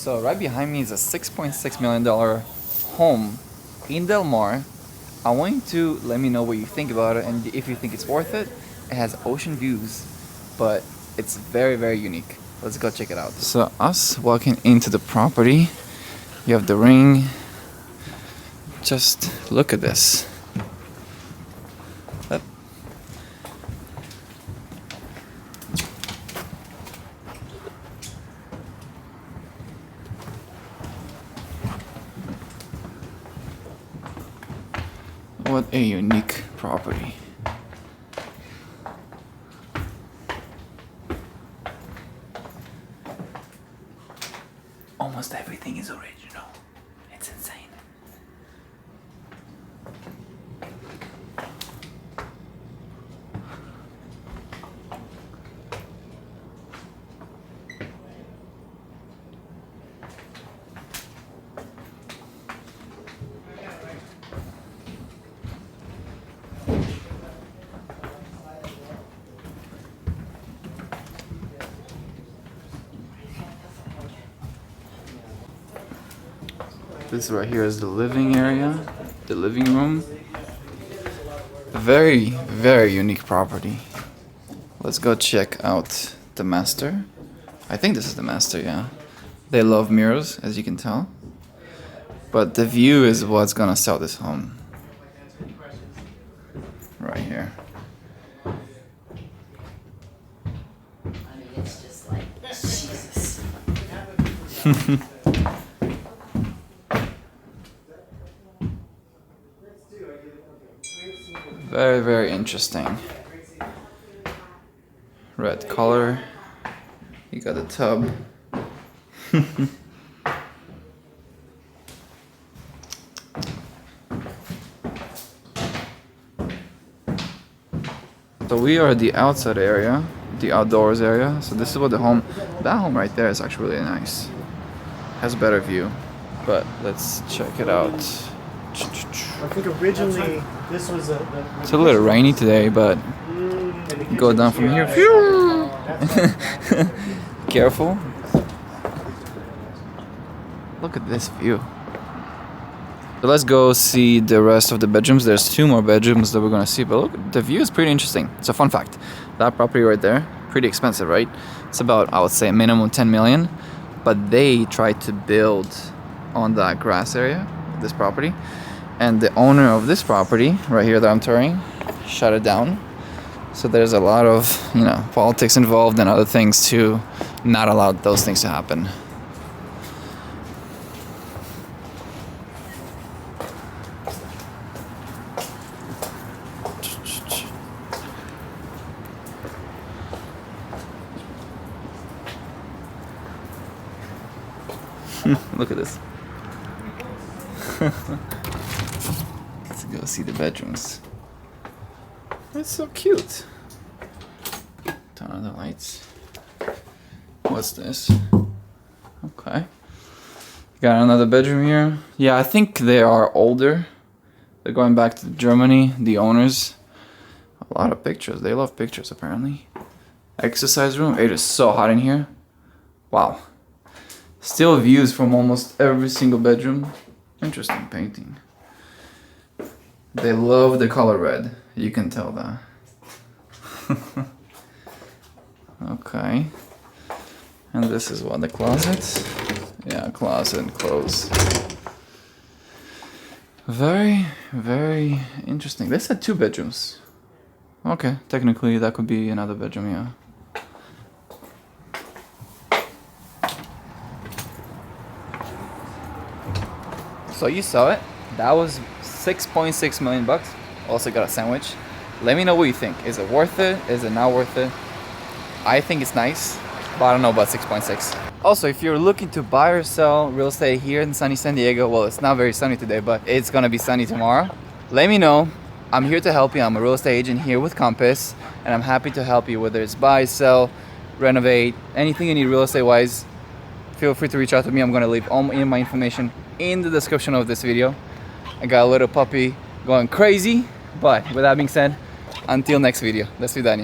So right behind me is a $6.6 million home in Del Mar. I want you to let me know what you think about it and if you think it's worth it. It has ocean views, but it's very, very unique. Let's go check it out. So us walking into the property, you have the ring. Just look at this. What a unique property. Almost everything is original. It's insane. This right here is the living area, the living room. Very, very unique property. Let's go check out the master. I think this is the master, yeah. They love mirrors, as you can tell. But the view is what's gonna sell this home. Right here. I mean, it's just like, Jesus. Very, very interesting. Red color. You got a tub. So we are at the outside area, the outdoors area. So this is what the home, that home right there is actually really nice. Has a better view, but let's check it out. I think originally this was It's a little rainy today, but go down from here. Careful. Look at this view. So let's go see the rest of the bedrooms. There's 2 more bedrooms that we're gonna see, but look, the view is pretty interesting. It's a fun fact. That property right there, pretty expensive, right? It's about, I would say, minimum 10 million, but they tried to build on that grass area, this property. And the owner of this property, right here that I'm touring, shut it down. So there's a lot of, politics involved and other things to not allow those things to happen. Look at this. Let's go see the bedrooms. It's so cute. Turn on the lights. What's this? Okay. Got another bedroom here. Yeah, I think they are older. They're going back to Germany, the owners. A lot of pictures. They love pictures, apparently. Exercise room. It is so hot in here. Wow. Still views from almost every single bedroom. Interesting painting. They love the color red. You can tell that. Okay. And this is what, the closet? Yeah, closet and clothes. Very, very interesting. This had 2 bedrooms. Okay, technically that could be another bedroom, yeah. So you saw it. That was $6.6 million bucks. Also got a sandwich. Let me know what you think. Is it worth it? Is it not worth it? I think it's nice, but I don't know about 6.6. Also, if you're looking to buy or sell real estate here in sunny San Diego, well, it's not very sunny today, but it's gonna be sunny tomorrow. Let me know. I'm here to help you. I'm a real estate agent here with Compass, and I'm happy to help you, whether it's buy, sell, renovate, anything you need real estate wise. Feel free to reach out to me. I'm gonna leave all my information in the description of this video. I got a little puppy going crazy, but with that being said, until next video. До свидания.